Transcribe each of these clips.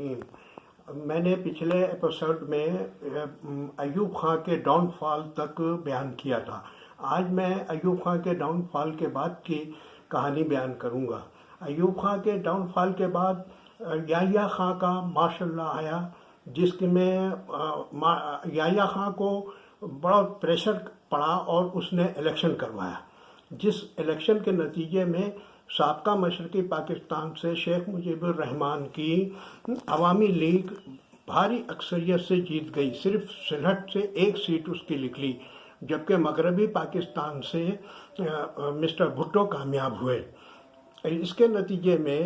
रहीम। मैंने पिछले एपिसोड में अयूब खां के डाउनफॉल तक बयान किया था। आज मैं अयूब खां के डाउनफॉल के बाद की कहानी बयान करूंगा। अयूब खां के डाउनफॉल के बाद याह्या खां का माशाल्लाह आया, जिसमें याह्या खां को बड़ा प्रेशर पड़ा और उसने इलेक्शन करवाया, जिस इलेक्शन के नतीजे में साबका मशरक़ी पाकिस्तान से शेख मुजीबुर रहमान की अवामी लीग भारी अक्सरियत से जीत गई। सिर्फ सिलहट से एक सीट उसकी निकली, जबकि मगरबी पाकिस्तान से मिस्टर भुट्टो कामयाब हुए। इसके नतीजे में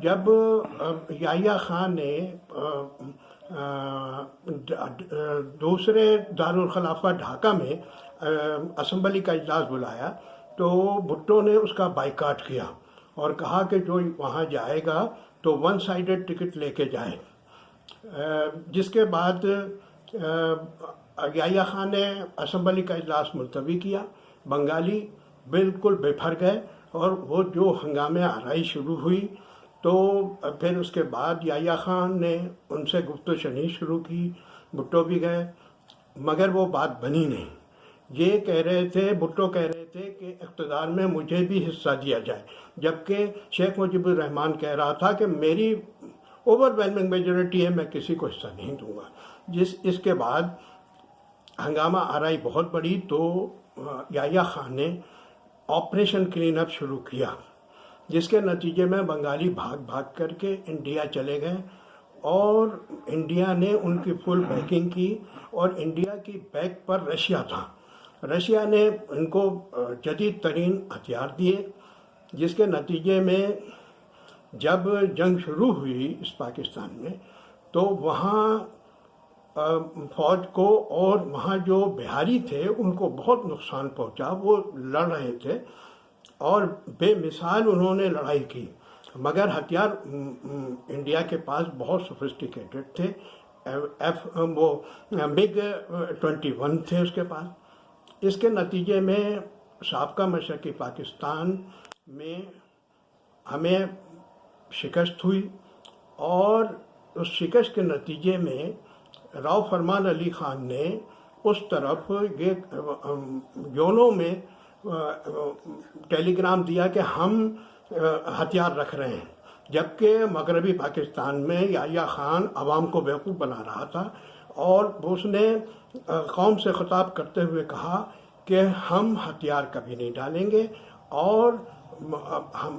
जब याह्या खान ने दूसरे दारुल खिलाफा ढाका में असम्बली का इजलास बुलाया, तो भुट्टो ने उसका बाइकाट किया और कहा कि जो वहाँ जाएगा तो वन साइडेड टिकट लेके जाए। जिसके बाद याह्या खान ने असम्बली का इजलास मुलतवी किया। बंगाली बिल्कुल बेफर गए और वो जो हंगामे आराई शुरू हुई, तो फिर उसके बाद याह्या खान ने उनसे गुफ्तगू शुरू की। भुट्टो भी गए, मगर वो बात बनी नहीं। ये कह रहे थे, भुट्टो कह रहे थे कि इक़्तिदार में मुझे भी हिस्सा दिया जाए, जबकि शेख मुजीबुर रहमान कह रहा था कि मेरी ओवरवेलमिंग मेजॉरिटी है, मैं किसी को हिस्सा नहीं दूंगा। इसके बाद हंगामा आराई बहुत बड़ी, तो याह्या खान ने ऑपरेशन क्लीन अप शुरू किया, जिसके नतीजे में बंगाली भाग भाग करके इंडिया चले गए और इंडिया ने उनकी फुल बैकिंग की। और इंडिया की बैक पर रशिया था। रशिया ने इनको जदीद तरीन हथियार दिए, जिसके नतीजे में जब जंग शुरू हुई इस पाकिस्तान में, तो वहाँ फ़ौज को और वहाँ जो बिहारी थे उनको बहुत नुकसान पहुँचा। वो लड़ रहे थे और बेमिसाल उन्होंने लड़ाई की, मगर हथियार इंडिया के पास बहुत सोफिस्टिकेटेड थे। वो MiG-21 थे उसके पास। इसके नतीजे में साबका मशरक़ी पाकिस्तान में हमें शिकस्त हुई और उस शिकस्त के नतीजे में राव फरमान अली ख़ान ने उस तरफ ये योनो में टेलीग्राम दिया कि हम हथियार रख रहे हैं, जबकि मगरबी पाकिस्तान में याह्या खान अवाम को बेवकूफ़ बना रहा था और उसने कौम से खिताब करते हुए कहा कि हम हथियार कभी नहीं डालेंगे और हम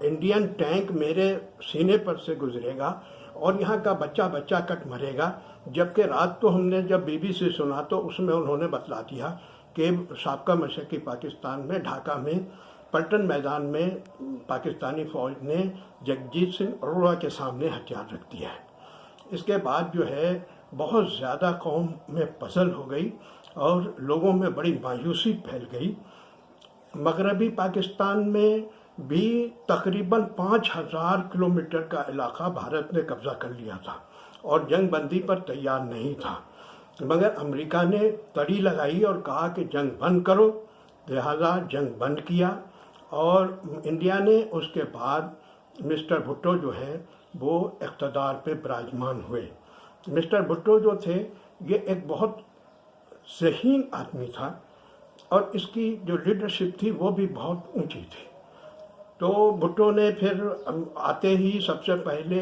इंडियन टैंक मेरे सीने पर से गुजरेगा और यहाँ का बच्चा बच्चा कट मरेगा। जबकि रात तो हमने जब BBC सुना तो उसमें उन्होंने बतला दिया कि साबका मशरक़ी पाकिस्तान में ढाका में पलटन मैदान में पाकिस्तानी फ़ौज ने जगजीत सिंह अरोड़ा के सामने हथियार रख दिया है। इसके बाद जो है बहुत ज़्यादा कौम में पसल हो गई और लोगों में बड़ी मायूसी फैल गई। मगरबी पाकिस्तान में भी तकरीबन 5000 किलोमीटर का इलाका भारत ने कब्ज़ा कर लिया था और जंग बंदी पर तैयार नहीं था, मगर अमेरिका ने तड़ी लगाई और कहा कि जंग बंद करो। लिहाजा जंग बंद किया और इंडिया ने उसके बाद मिस्टर भुट्टो जो है वो इक़्तिदार पे विराजमान हुए। मिस्टर भुट्टो जो थे ये एक बहुत ज़हीन आदमी था और इसकी जो लीडरशिप थी वो भी बहुत ऊंची थी। तो भुट्टो ने फिर आते ही सबसे पहले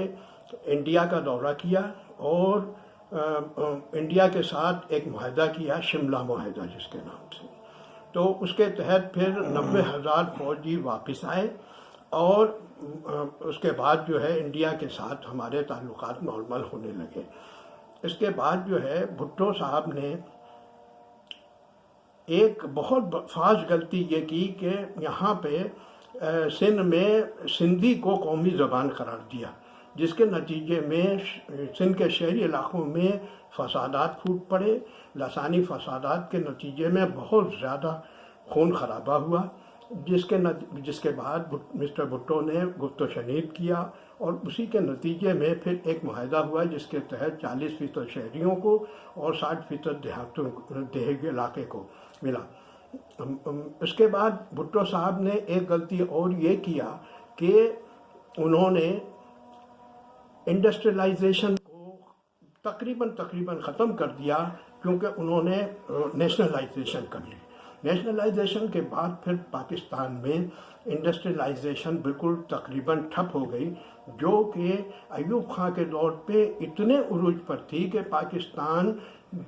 इंडिया का दौरा किया और इंडिया के साथ एक मुआहदा किया, शिमला मुआहदा जिसके नाम से। तो उसके तहत फिर 90,000 फौजी वापस आए और उसके बाद जो है इंडिया के साथ हमारे ताल्लुकात नॉर्मल होने लगे। इसके बाद जो है भुट्टो साहब ने एक बहुत फास्ट गलती ये की कि यहाँ पे सिंध में सिंधी को कौमी ज़बान करार दिया, जिसके नतीजे में सिंध के शहरी इलाक़ों में फसादात फूट पड़े। लसानी फसादात के नतीजे में बहुत ज़्यादा खून खराबा हुआ, जिसके बाद मिस्टर भुट्टो ने गुफ्त शनीद किया और उसी के नतीजे में फिर एक मुआहदा हुआ जिसके तहत 40% शहरियों को और 60% देहाती इलाके को मिला। इसके बाद भुट्टो साहब ने एक गलती और ये किया कि उन्होंने इंडस्ट्रियलाइजेशन को तकरीबन ख़त्म कर दिया, क्योंकि उन्होंने नेशनलाइजेशन कर ली। नेशनलाइजेशन के बाद फिर पाकिस्तान में इंडस्ट्रियलाइजेशन बिल्कुल तकरीबन ठप हो गई, जो कि अयूब खां के दौर पे इतने उरूज पर थी कि पाकिस्तान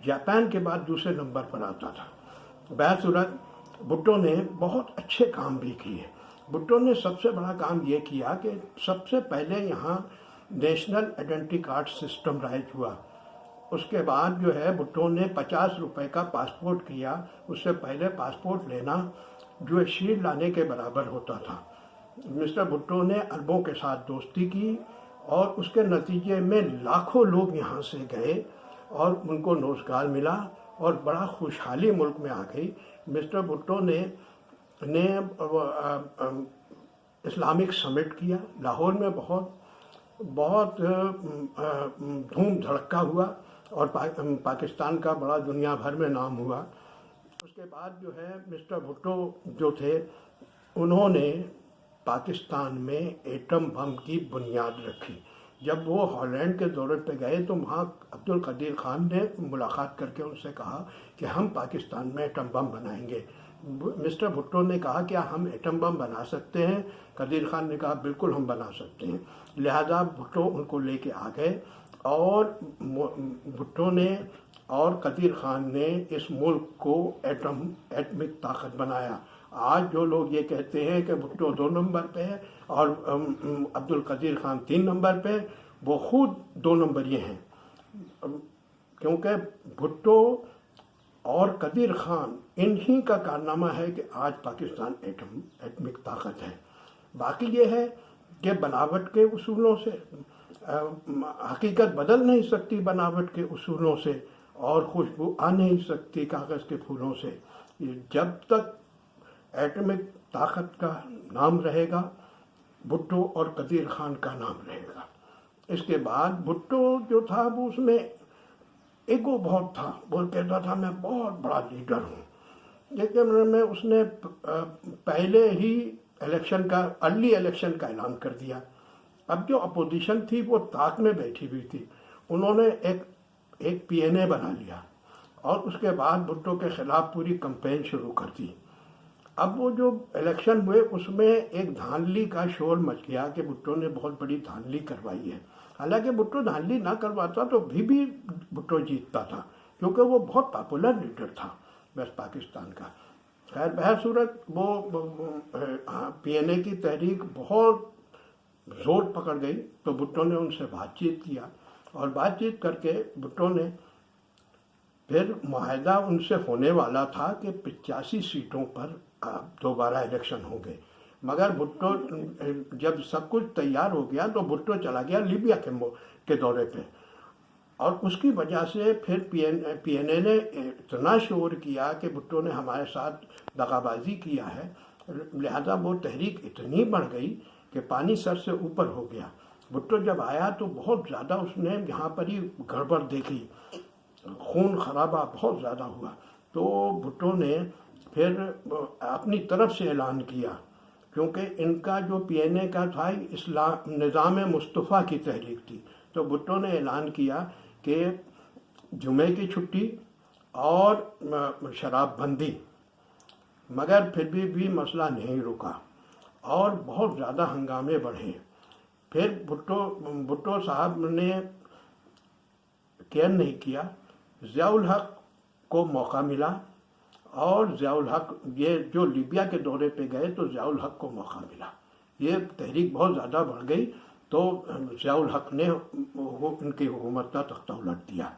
जापान के बाद दूसरे नंबर पर आता था। बहरसूरत भुट्टो ने बहुत अच्छे काम भी किए। भुट्टो ने सबसे बड़ा काम ये किया कि सबसे पहले यहाँ national identity card system rise हुआ। उसके बाद जो है भुट्टो ने 50 रुपए का पासपोर्ट किया। उससे पहले पासपोर्ट लेना जो शील्ड लाने के बराबर होता था। मिस्टर भुट्टो ने अरबों के साथ दोस्ती की और उसके नतीजे में लाखों लोग यहाँ से गए और उनको रोजगार मिला और बड़ा खुशहाली मुल्क में आ गई। मिस्टर भुट्टो ने इस्लामिक समिट किया लाहौर में, बहुत धूम धड़का हुआ और पाकिस्तान का बड़ा दुनिया भर में नाम हुआ। उसके बाद जो है मिस्टर भुट्टो जो थे, उन्होंने पाकिस्तान में एटम बम की बुनियाद रखी। जब वो हॉलैंड के दौरे पे गए तो वहाँ अब्दुल कदीर खान ने मुलाकात करके उनसे कहा कि हम पाकिस्तान में एटम बम बनाएंगे। मिस्टर भुट्टो ने कहा क्या हम एटम बम बना सकते हैं? कदीर खान ने कहा बिल्कुल हम बना सकते हैं। लिहाजा भुट्टो उनको लेके आ गए और भुट्टो ने और कदीर खान ने इस मुल्क को एटमिक ताकत बनाया। आज जो लोग ये कहते हैं कि भुट्टो 2 नंबर पे है और अब्दुल कदीर खान 3 नंबर पे, वो खुद 2 नंबर ये हैं, क्योंकि भुट्टो और कदीर खान इन्हीं का कारनामा है कि आज पाकिस्तान एटमिक ताकत है। बाकी ये है कि बनावट के उसूलों से हकीकत बदल नहीं सकती, बनावट के उसूलों से, और खुशबू आ नहीं सकती कागज़ के फूलों से। जब तक एटमिक ताकत का नाम रहेगा, भुट्टो और कदीर खान का नाम रहेगा। इसके बाद भुट्टो जो था वो उसमें ईगो बहुत था, वो कहता था मैं बहुत बड़ा लीडर हूँ, लेकिन में उसने पहले ही अर्ली इलेक्शन का ऐलान कर दिया। अब जो अपोजिशन थी वो ताक में बैठी हुई थी, उन्होंने एक पीएनए बना लिया और उसके बाद भुट्टो के खिलाफ पूरी कैंपेन शुरू कर दी। अब वो जो इलेक्शन हुए उसमें एक धांधली का शोर मच गया कि भुट्टो ने बहुत बड़ी धांधली करवाई है। हालांकि भुट्टो धांधली ना करवाता तो भी भुट्टो जीतता था, क्योंकि वो बहुत पॉपुलर लीडर था वेस्ट पाकिस्तान का। खैर बहरसूरत वो पीएनए की तहरीक बहुत जोर पकड़ गई तो भुट्टो ने उनसे बातचीत किया और बातचीत करके भुट्टो ने फिर मुआहदा उनसे होने वाला था कि 85 सीटों पर दोबारा इलेक्शन होंगे। मगर भुट्टो जब सब कुछ तैयार हो गया तो भुट्टो चला गया लीबिया के दौरे पे, और उसकी वजह से फिर पीएनए ने इतना शोर किया कि भुट्टो ने हमारे साथ दगाबाजी किया है। लिहाजा वो तहरीक इतनी बढ़ गई कि पानी सर से ऊपर हो गया। भुट्टो जब आया तो बहुत ज़्यादा उसने यहाँ पर ही गड़बड़ देखी, खून खराबा बहुत ज़्यादा हुआ। तो भुट्टो ने फिर अपनी तरफ से ऐलान किया, क्योंकि इनका जो पीएनए का था इस्लाम निज़ाम मुस्तफ़ा की तहरीक थी, तो भुट्टो ने ऐलान किया कि जुमे की छुट्टी और शराबबंदी। मगर फिर भी मसला नहीं रुका और बहुत ज़्यादा हंगामे बढ़े। फिर भुट्टो साहब ने केयर नहीं किया, ज़ियाउल हक को मौका मिला और ज़ियाउल हक ये जो लीबिया के दौरे पे गए तो ज़ियाउल हक को मौका मिला। ये तहरीक बहुत ज़्यादा बढ़ गई तो ज़ियाउल हक ने उनकी हुकूमत का तख्ता उलट दिया।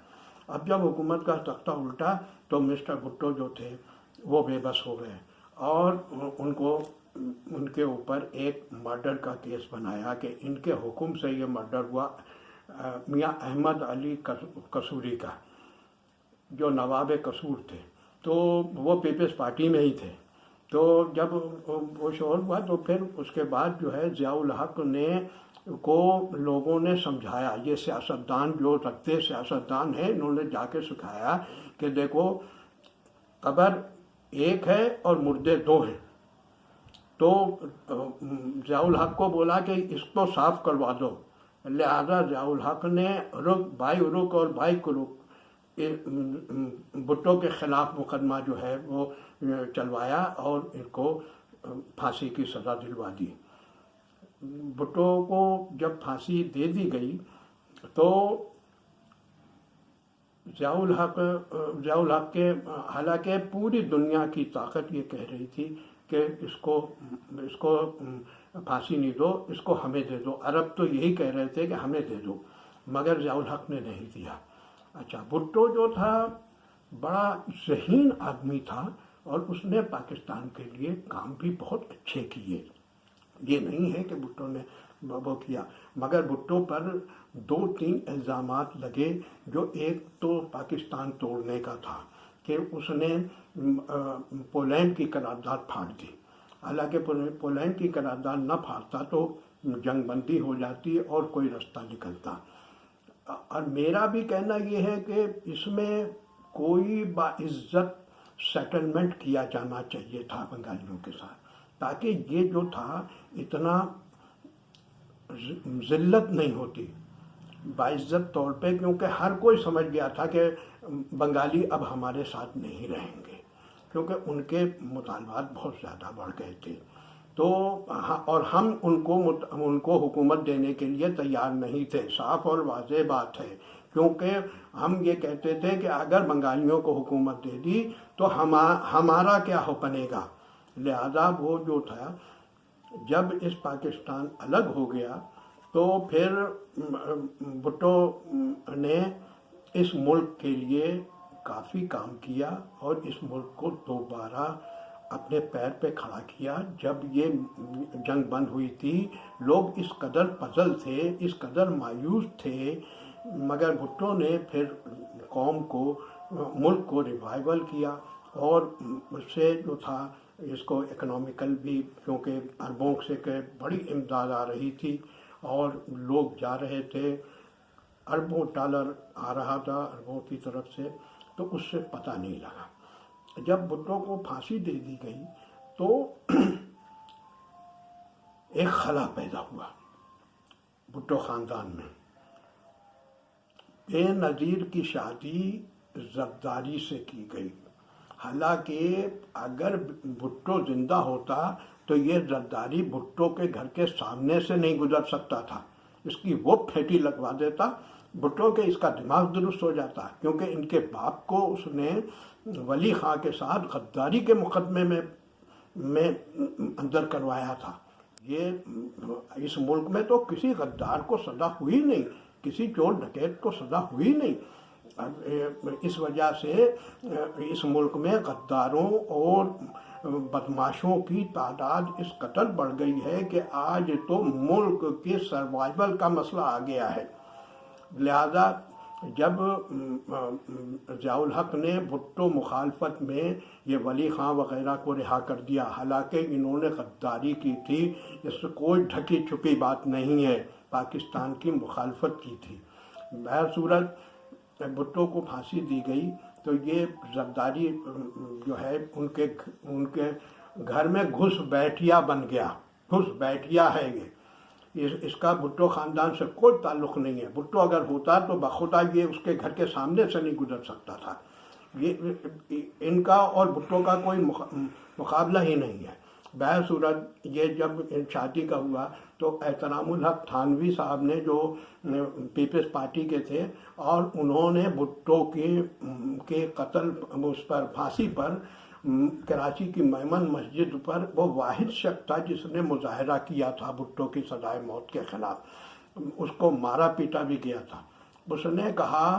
अब जब हुकूमत का तख्ता उल्टा तो मिस्टर भुट्टो जो थे वो बेबस हो गए और उनके ऊपर एक मर्डर का केस बनाया कि इनके हुक्म से ये मर्डर हुआ मियाँ अहमद अली कसूरी का, जो नवाब कसूर थे। तो वो पीपल्स पार्टी में ही थे। तो जब वो शोर हुआ तो फिर उसके बाद जो है ज़ियाउल हक को लोगों ने समझाया, ये सियासतदान जो रखते सियासतदान है, इन्होंने जाके सिखाया कि देखो कब्र एक है और मुर्दे 2 हैं। तो ज़ियाउल हक को बोला कि इसको साफ करवा दो, लिहाजा ज़ियाउल हक ने भाई उरुक और भाई कुरुक भुट्टो के ख़िलाफ़ मुकदमा जो है वो चलवाया और इनको फांसी की सज़ा दिलवा दी। भुट्टो को जब फांसी दे दी गई तो ज़ियाउल हक के हालांकि पूरी दुनिया की ताकत ये कह रही थी कि इसको इसको फांसी नहीं दो, इसको हमें दे दो। अरब तो यही कह रहे थे कि हमें दे दो, मगर ज़ियाउल हक ने नहीं दिया। अच्छा, भुट्टो जो था बड़ा ज़हीन आदमी था और उसने पाकिस्तान के लिए काम भी बहुत अच्छे किए। ये नहीं है कि भुट्टो ने वो किया, मगर भुट्टो पर 2-3 इल्ज़ामात लगे। जो एक तो पाकिस्तान तोड़ने का था कि उसने पोलैंड की करारदाद फाड़ दी। हालांकि पोलैंड की करारदाद न फाड़ता तो जंग बंदी हो जाती और कोई रास्ता निकलता। और मेरा भी कहना ये है कि इसमें कोई बाइज्जत सेटलमेंट किया जाना चाहिए था बंगालियों के साथ, ताकि ये जो था इतना ज़िल्लत नहीं होती बाइज्जत तौर पे, क्योंकि हर कोई समझ गया था कि बंगाली अब हमारे साथ नहीं रहेंगे, क्योंकि उनके मुतालबात बहुत ज़्यादा बढ़ गए थे। तो और हम उनको हुकूमत देने के लिए तैयार नहीं थे, साफ और वाज़ेह बात है, क्योंकि हम ये कहते थे कि अगर बंगालियों को हुकूमत दे दी तो हमारा क्या हो बनेगा। लिहाजा वो जो था, जब इस पाकिस्तान अलग हो गया तो फिर भुट्टो ने इस मुल्क के लिए काफ़ी काम किया और इस मुल्क को दोबारा अपने पैर पे खड़ा किया। जब ये जंग बंद हुई थी, लोग इस कदर पजल थे, इस कदर मायूस थे, मगर भुट्टो ने फिर कौम को, मुल्क को रिवाइवल किया और उससे जो था इसको इकोनॉमिकल भी, क्योंकि अरबों से के बड़ी इमदाद आ रही थी और लोग जा रहे थे, अरबों डॉलर आ रहा था अरबों की तरफ से, तो उससे पता नहीं लगा। जब भुट्टो को फांसी दे दी गई तो एक खला पैदा हुआ भुट्टो ख़ानदान में। बेनज़ीर की शादी ज़रदारी से की गई। हालांकि अगर भुट्टो ज़िंदा होता तो ये ज़रदारी भुट्टो के घर के सामने से नहीं गुजर सकता था, इसकी वो फेटी लगवा देता, भुट्टो के इसका दिमाग दुरुस्त हो जाता, क्योंकि इनके बाप को उसने वली खां के साथ गद्दारी के मुकदमे में अंदर करवाया था। ये इस मुल्क में तो किसी गद्दार को सज़ा हुई नहीं, किसी चोर डकैत को सज़ा हुई नहीं। इस वजह से इस मुल्क में गद्दारों और बदमाशों की तादाद इस कदर बढ़ गई है कि आज तो मुल्क के सर्वाइवल का मसला आ गया है। लिहाजा जब ज़ियाउल हक ने भुट्टो मुखालफत में ये वली खां वग़ैरह को रिहा कर दिया, हालांकि इन्होंने गद्दारी की थी, इससे कोई ढकी छुपी बात नहीं है, पाकिस्तान की मुखालफत की थी। बहरसूरत भुट्टो को फांसी दी गई तो ये ज़रदारी जो है उनके घर में घुसपैठिया बन गया, घुसपैठिया है ये। इसका भुट्टो ख़ानदान से कोई ताल्लुक़ नहीं है। भुट्टो अगर होता तो बखुदा ये उसके घर के सामने से नहीं गुजर सकता था। ये इनका और भुट्टो का कोई मुकाबला ही नहीं है। बहरसूरत ये जब शादी का हुआ तो एहतरामुल हक थानवी साहब ने, जो पीपल्स पार्टी के थे, और उन्होंने भुट्टो के कत्ल, उस पर फांसी पर, कराची की मेमन मस्जिद पर, वो वाहिद शख्स था जिसने मुजाहरा किया था भुट्टो की सजाए मौत के ख़िलाफ़, उसको मारा पीटा भी गया था। उसने कहा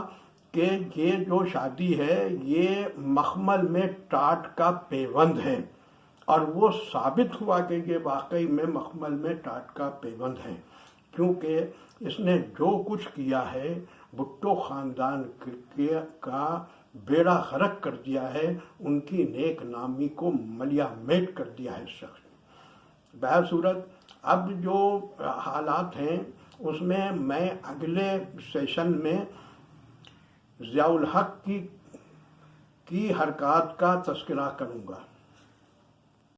कि ये जो शादी है ये मखमल में टाट का पेवंद है, और वो साबित हुआ कि ये वाकई में मखमल में टाट का पेवंद है, क्योंकि इसने जो कुछ किया है भुट्टो ख़ानदान का बेड़ा गर्क कर दिया है, उनकी नेक नामी को मलिया मेट कर दिया है इस शख्स ने। बहरसूरत अब जो हालात हैं उसमें मैं अगले सेशन में ज़ियाउल हक की हरकत का तज़किरा करूँगा।